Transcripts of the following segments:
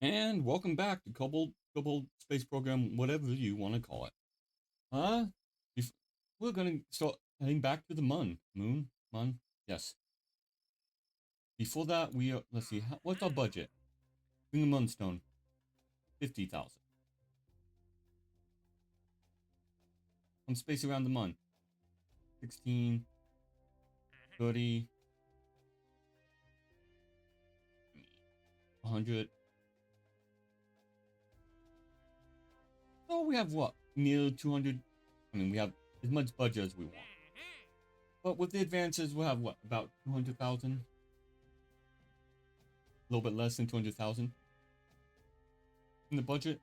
And welcome back to Kobold Space Program, whatever you want to call it. Uh, we're gonna start heading back to the Moon. Yes. Before that, let's see, what's our budget? Bring a Moonstone, 50,000. Some space around the Moon, 16, 30, 100. So we have what? Near 200. I mean, we have as much budget as we want. But with the advances, we'll have what? About 200,000? A little bit less than 200,000 in the budget.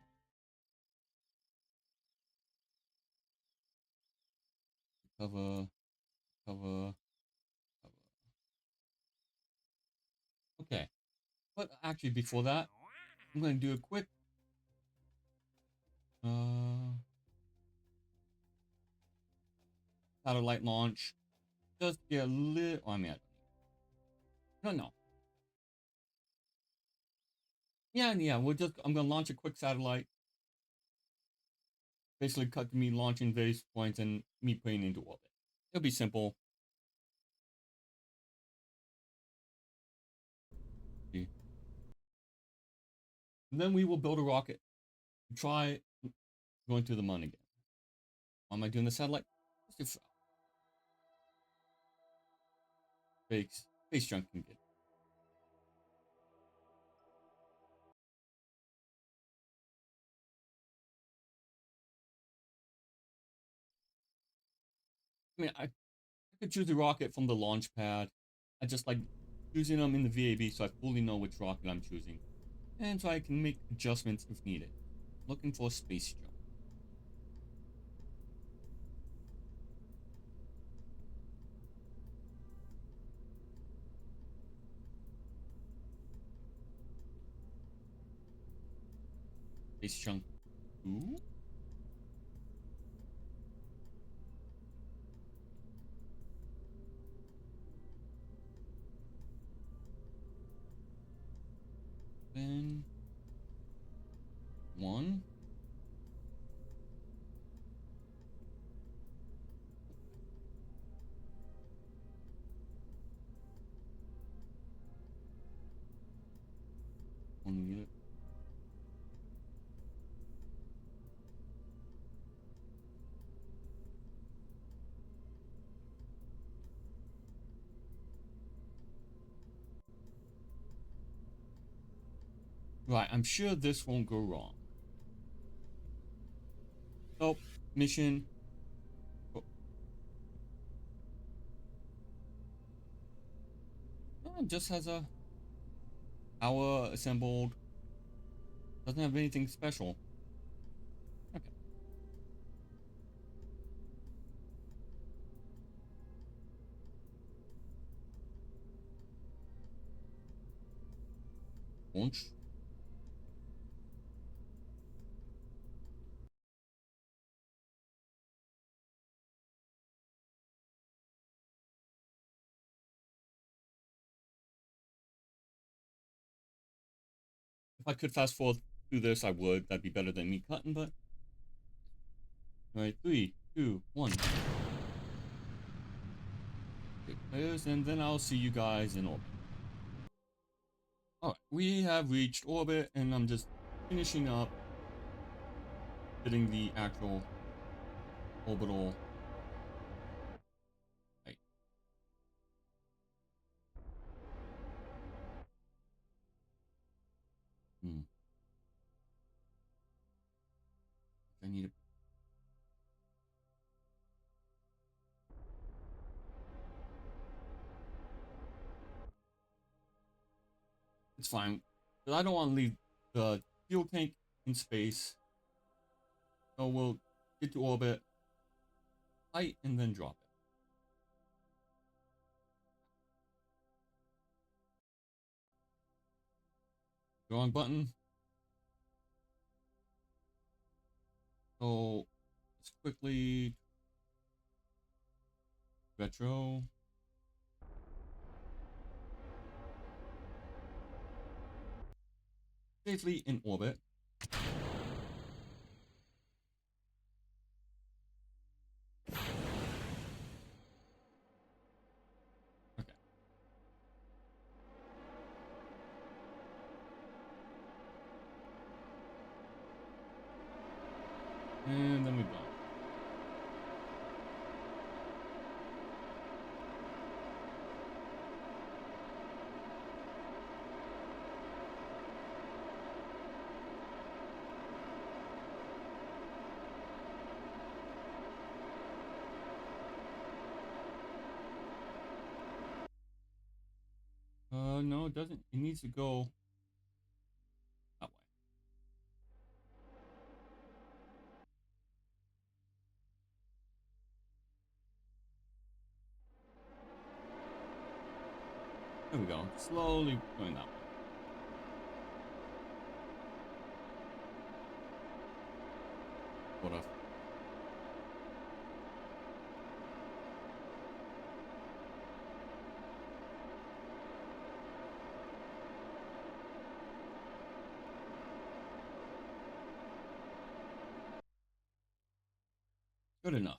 Cover, cover. Okay. But actually, before that, I'm going to do a quick satellite launch. Just get a little. Oh, I mean, no. Yeah. I'm going to launch a quick satellite. Basically, cut to me launching various points and me putting into orbit. It'll be simple. See. And then we will build a rocket. Try going to the moon again. Why am I doing the satellite? Space junk can get. I mean, I could choose a rocket from the launch pad. I just like choosing them in the VAB so I fully know which rocket I'm choosing. And so I can make adjustments if needed. Looking for a space jump. Space jump 2. Then 1. One. Right, I'm sure this won't go wrong. Oh, mission. Oh, it just has a power assembled. Doesn't have anything special. Okay. Launch. If I could fast forward through this, I would. That'd be better than me cutting, but. Alright, 3, 2, 1. And then I'll see you guys in orbit. Alright, we have reached orbit, and I'm just finishing up fitting the actual orbital. Right. I need a. It's fine, but I don't want to leave the fuel tank in space. So we'll get to orbit, height, and then drop it. Wrong button. So let's quickly retro. safely in orbit. Okay. And then we go. No, it doesn't. It needs to go that way. There we go. Slowly going that way. Sort of. Good enough.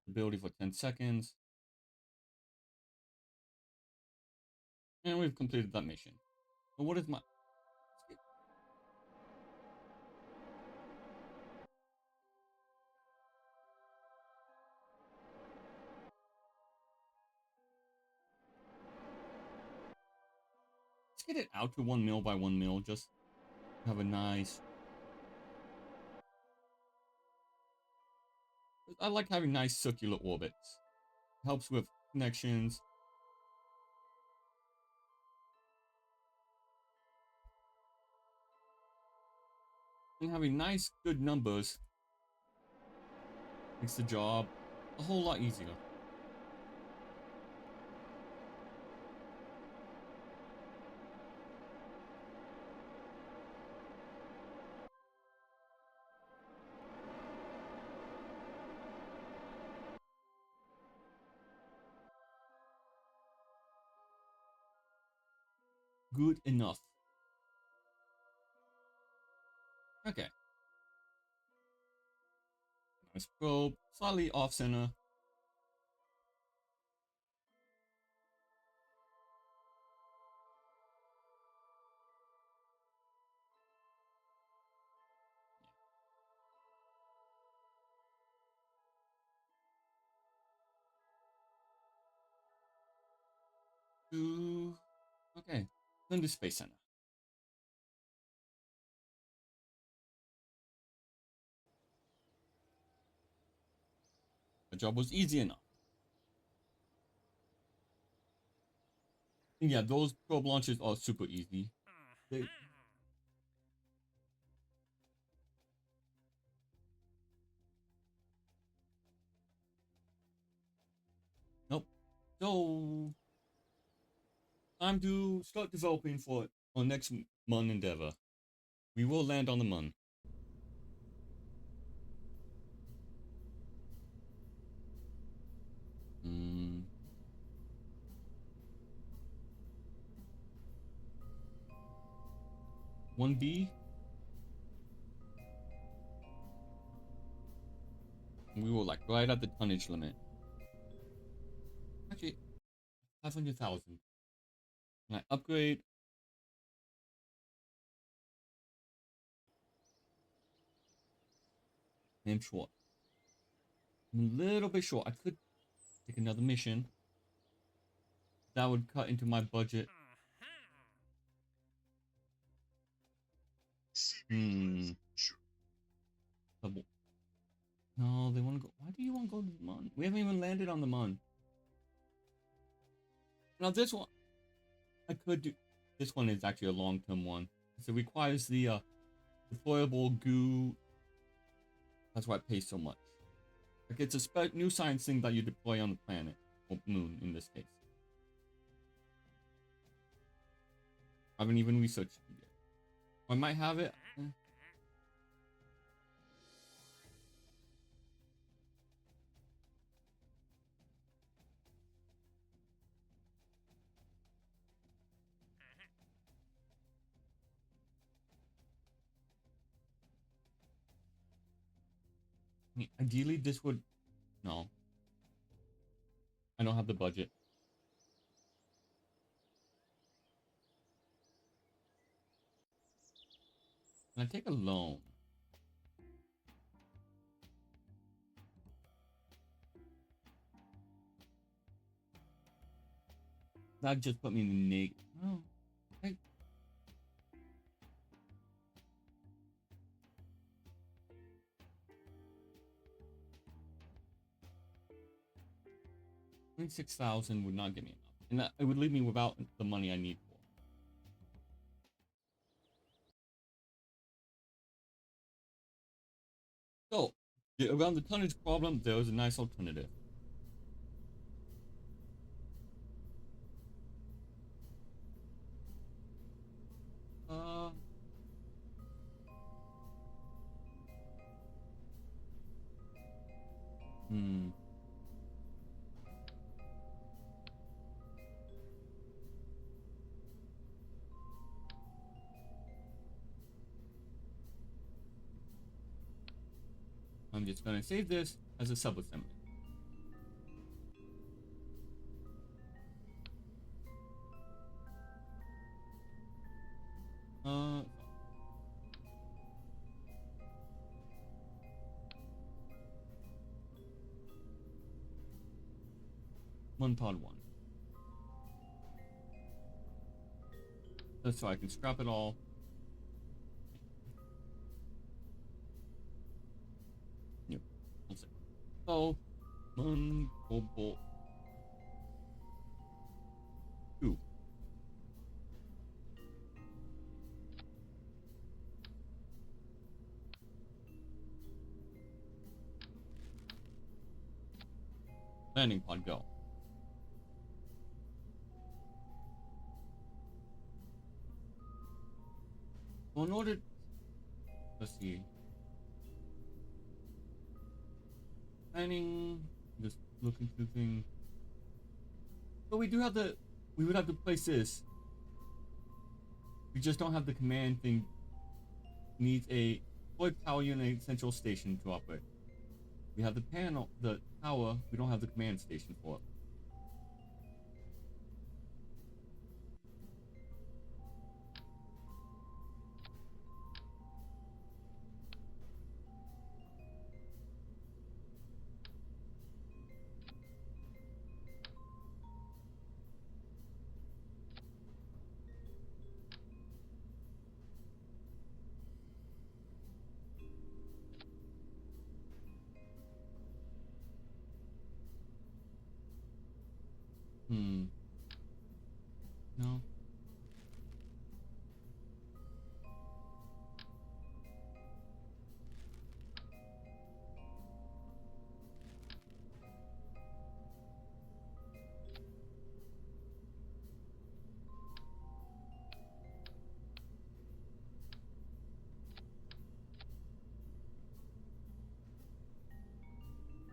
Ability for 10 seconds. And we've completed that mission. So what is my... Let's get it out to 1 mil by 1 mil. Just have a nice... I like having nice circular orbits. Helps with connections. And having nice, good numbers makes the job a whole lot easier. Good enough. Okay. Nice probe. Slightly off center. Okay. Then the Space Center. The job was easy enough. And yeah, those probe launches are super easy. Nope. So, time to start developing for our next Mun endeavor. We will land on the Mun. Hmm. 1B. We were like right at the tonnage limit. Actually, 500,000. Can I upgrade? I'm short. I'm a little bit short. I could take another mission. That would cut into my budget. Hmm. No, they want to go. Why do you want to go to the Mun? We haven't even landed on the Mun. Now this one, I could do. This one is actually a long-term one. So it requires the deployable goo. That's why it pays so much. Like it's a new science thing that you deploy on the planet, or moon in this case. I haven't even researched it yet. I might have it. I mean, ideally, this would... No. I don't have the budget. Can I take a loan? That just put me in the negative. Oh, okay. $26,000 would not give me enough. And that, it would leave me without the money I need for. So, around the tonnage problem, there was a nice alternative. Uh... Hmm. I'm just gonna save this as a subassembly. Uh... One pod one. That's so I can scrap it all. Yep. We'll see. So, one Kobold 2. Landing pod go. Well, in order, let's see. Planning, just looking through things. So we would have to place this. We just don't have the command thing. Needs a deployed power unit central station to operate. We have the panel, the tower. We don't have the command station for it. No.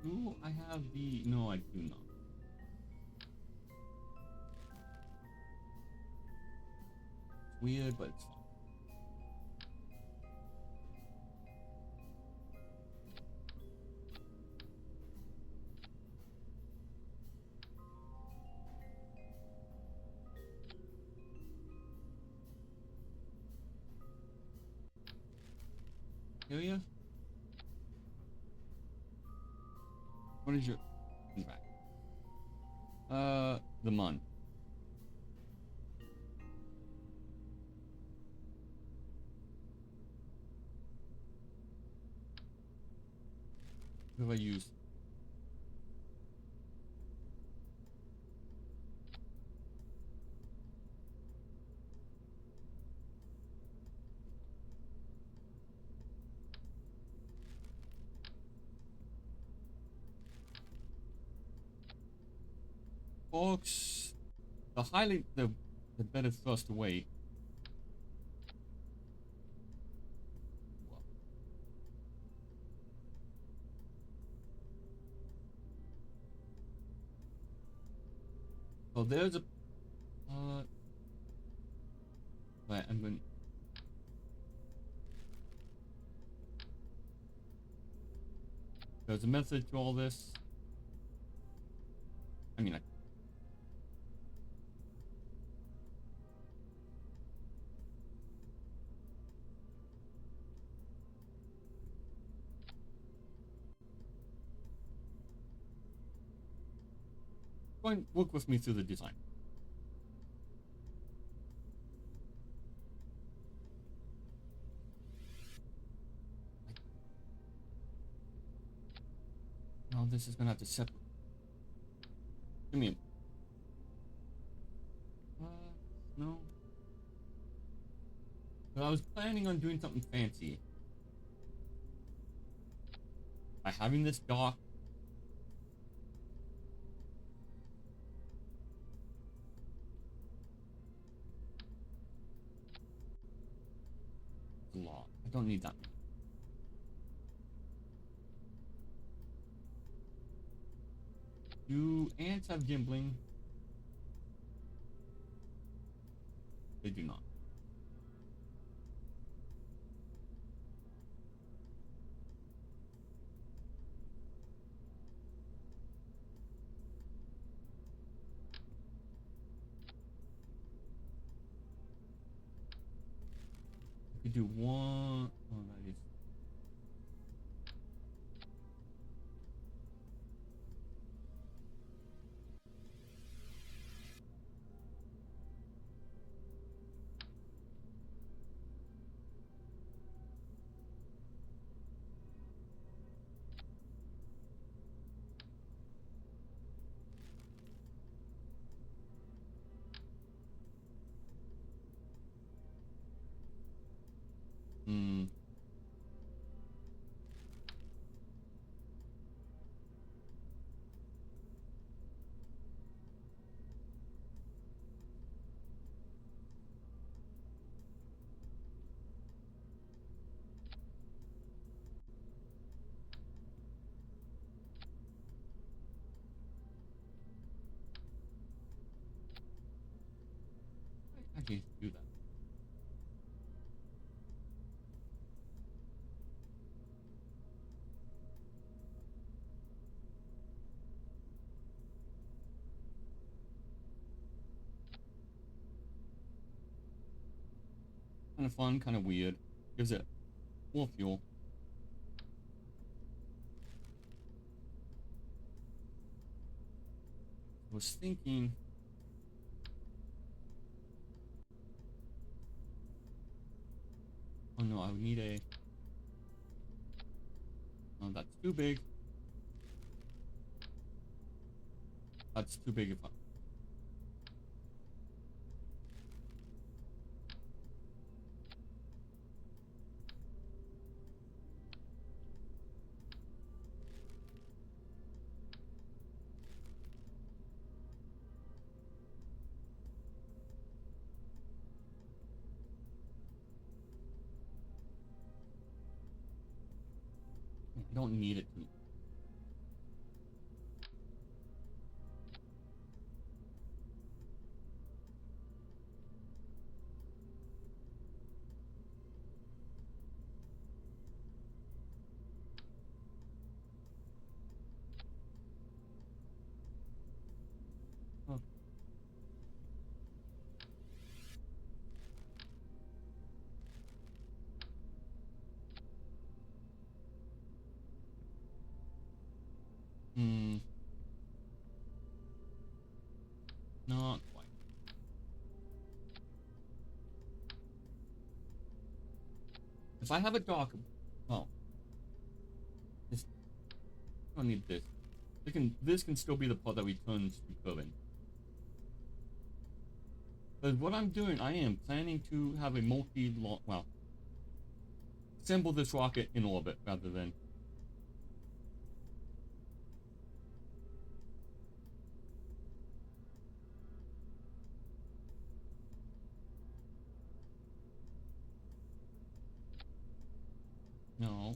Do I have the... No, I do not. It's weird, but it's fine. Area? What is your... He's back. The Mun. What have I used? Folks, the better thrust away. So there's a wait, I'm going. There's a method to all this. I mean, go and work with me through the design. No, this is gonna have to separate. Give me a... no. But I was planning on doing something fancy. By having this dock. A lot. I don't need that many. Do ants have gimbling? They do not. We could do one. Oh, that is. Hmm. I can't do that. Kind of fun, kind of weird. Gives it more fuel. I was thinking. Oh no, I would need a. Oh, that's too big. That's too big if I. I don't need it to. Oh. Hmm. Not quite. If I have a dock, well, this, I don't need this. This can still be the part that we turn to Kerbal. But what I'm doing, I am planning to have a well, assemble this rocket in orbit rather than. No.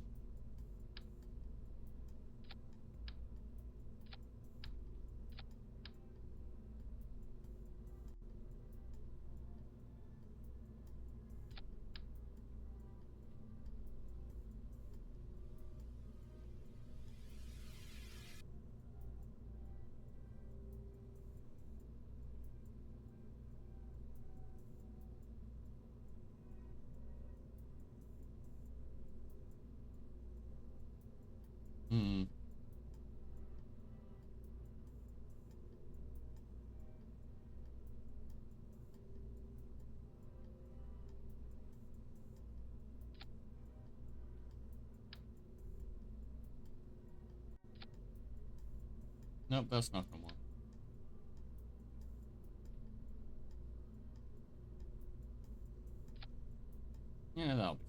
Nope, that's not gonna work. Yeah, that'll be fine.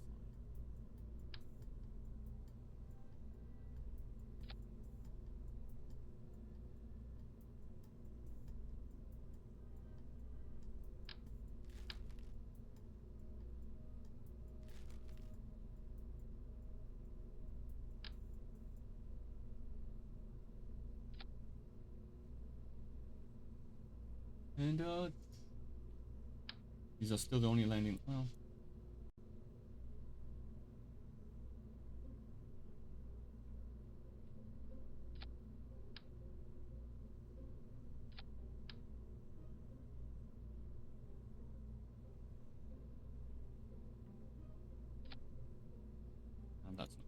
And these are still the only landing. Well, no, that's not.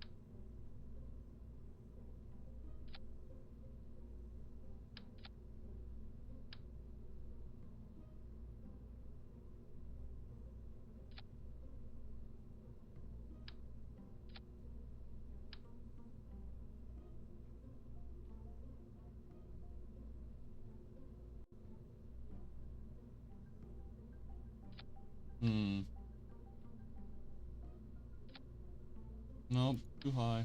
Hmm. Nope, too high.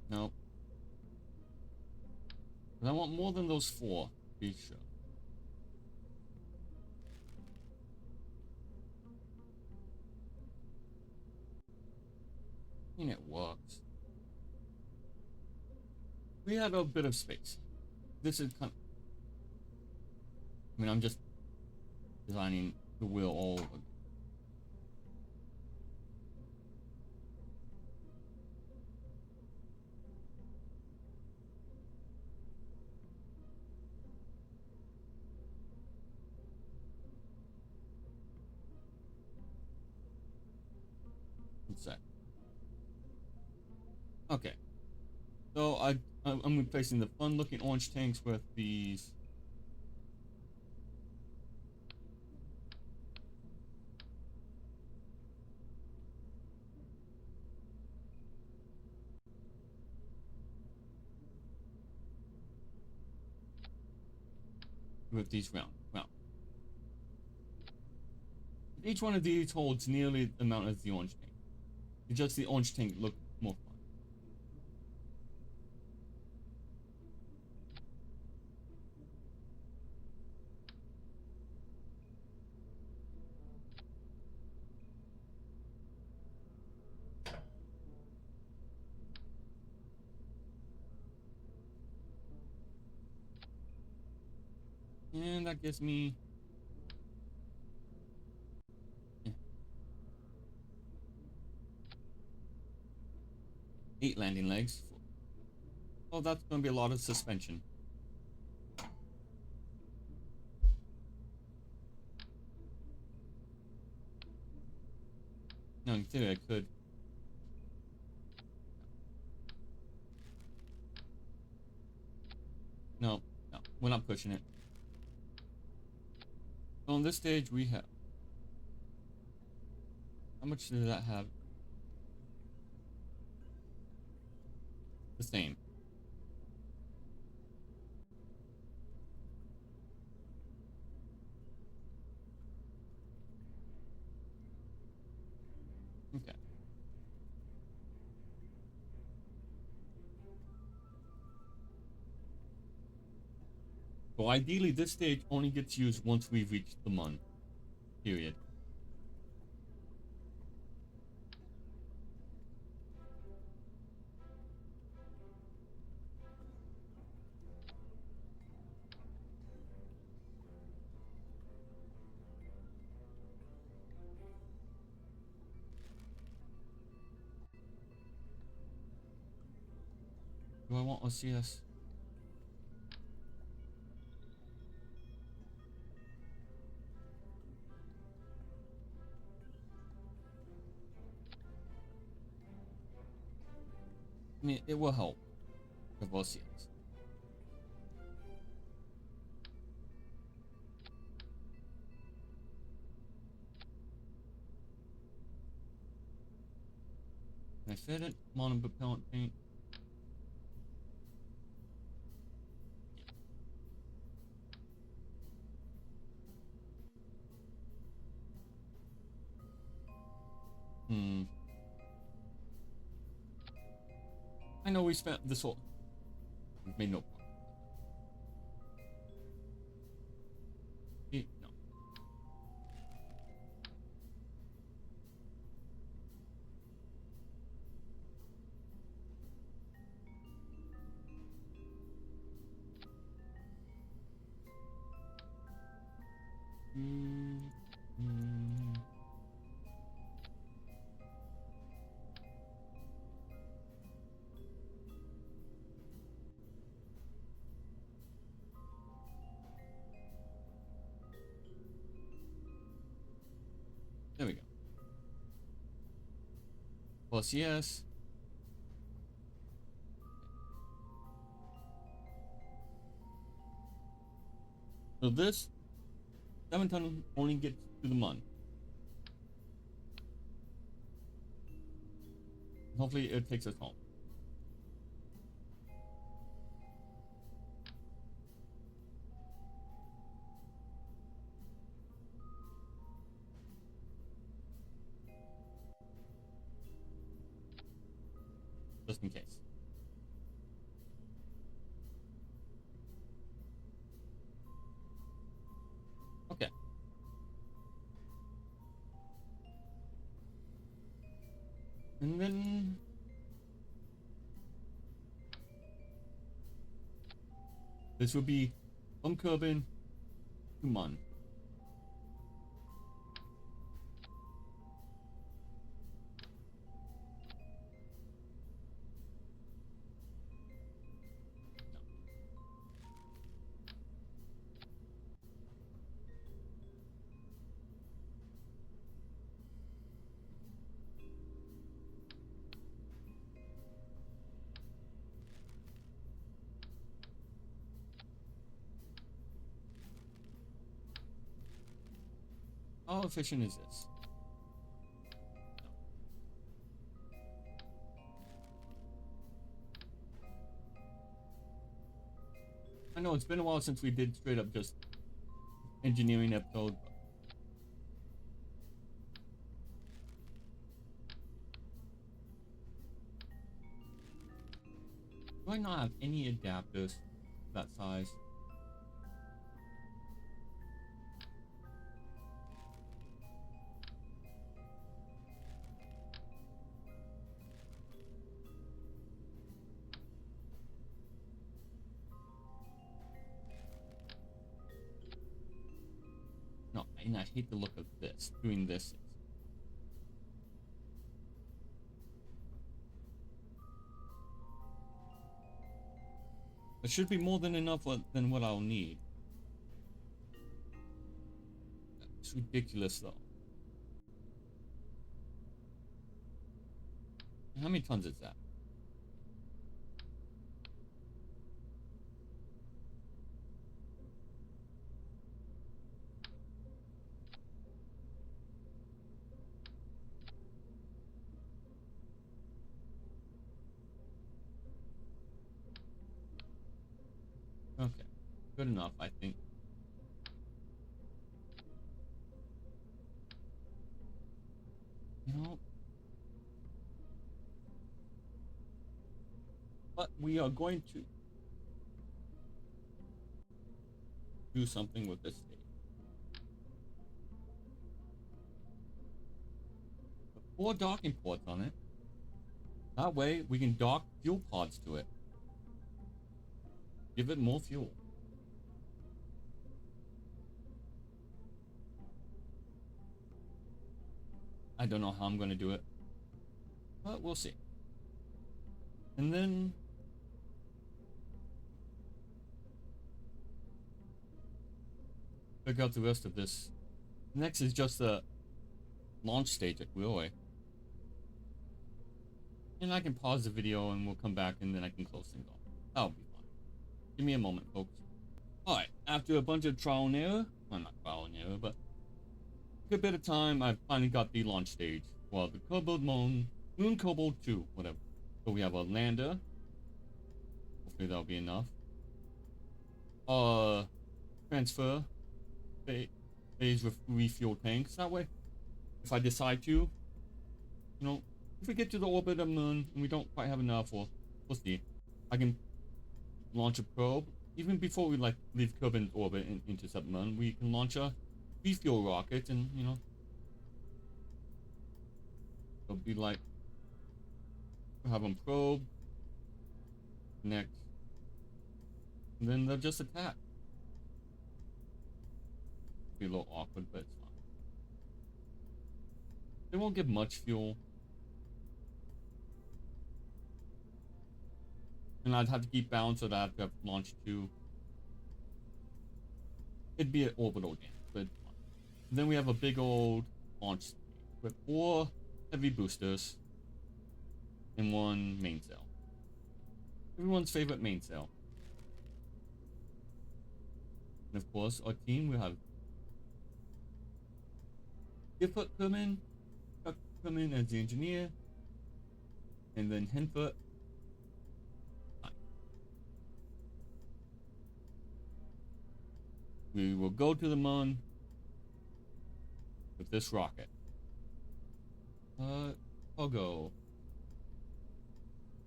Nope. But I want more than those 4. Be sure. I mean, it works. We had a bit of space. This is kind of, I mean, I'm just designing the wheel all over. What's that? Okay. So I'm replacing the fun-looking orange tanks with these. With these round. Each one of these holds nearly the amount as the orange tank. It's just the orange tank look more fun. And that gives me 8 landing legs. Oh, that's going to be a lot of suspension. No, in theory I could. No, we're not pushing it. So on this stage we have. How much does that have? The same. Okay. So ideally this stage only gets used once we've reached the Mun. Period. Do I want OCS? I mean, it will help. Kerbals. Can I fit it? Mono propellant paint. I know we spent this whole... We've made no point. No. There we go. Plus yes. So this 7-ton only gets to the Mun. Hopefully it takes us home. Just in case. Okay. And then this would be from Kerbin to Mun. How efficient is this? I know it's been a while since we did straight up just engineering episode. Do I not have any adapters that size? No, and I hate the look of this, doing this. It should be more than enough than what I'll need. It's ridiculous though. How many tons is that? Okay, good enough, I think. You know, but we are going to do something with this stage. Put 4 docking ports on it. That way we can dock fuel pods to it. Give it more fuel. I don't know how I'm going to do it, but we'll see. And then figure out the rest of this. Next is just the launch stage at Wheelway. And I can pause the video and we'll come back and then I can close things off. That'll be fun. Give me a moment, folks. Alright, after a bunch of trial and error, well, not trial and error, but a good bit of time, I finally got the launch stage. Well, the Kerbal Moon Kobold 2, whatever. So we have a lander. Hopefully that'll be enough. Transfer phase with refuel tanks. That way, if I decide to, you know, if we get to the orbit of the moon and we don't quite have enough, or we'll see, I can launch a probe. Even before we like leave Kerbal orbit and intercept the moon, we can launch a refuel rocket, and you know, it'll be like we'll have them probe next, and then they'll just attack. Be a little awkward, but it's fine. They won't give much fuel. And I'd have to keep balance, so that I have to have launch 2. It'd be an orbital jam, but it's fine. And then we have a big old launch stage with 4 heavy boosters and 1 main cell. Everyone's favorite main cell. And of course, our team will have Gifford come in as the engineer, and then Henfoot. We will go to the moon with this rocket. I'll go.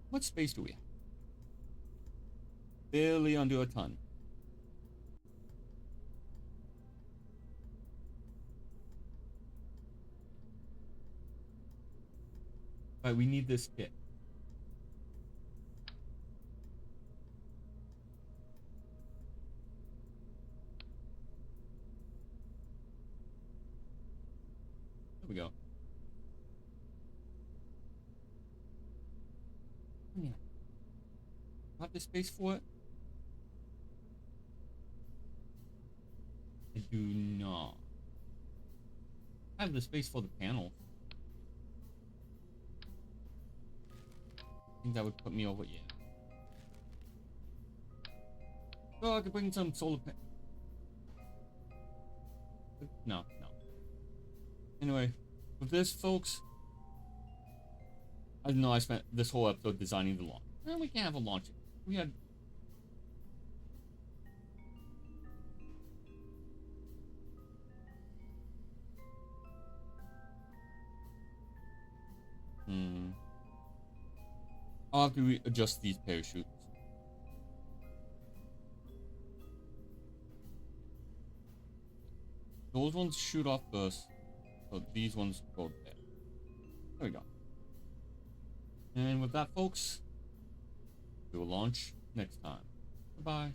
What space do we have? Barely under a ton. Alright, we need this kit. There we go. Yeah. Have the space for it? I do not. I have the space for the panels. I think that would put me over, yeah. So I could bring some solar No. Anyway, with this, folks, I know I spent this whole episode designing the launch. And we can't have a launch. We had... I'll have to readjust these parachutes. Those ones shoot off first, so these ones go there. There we go. And with that, folks, we will launch next time. Bye-bye.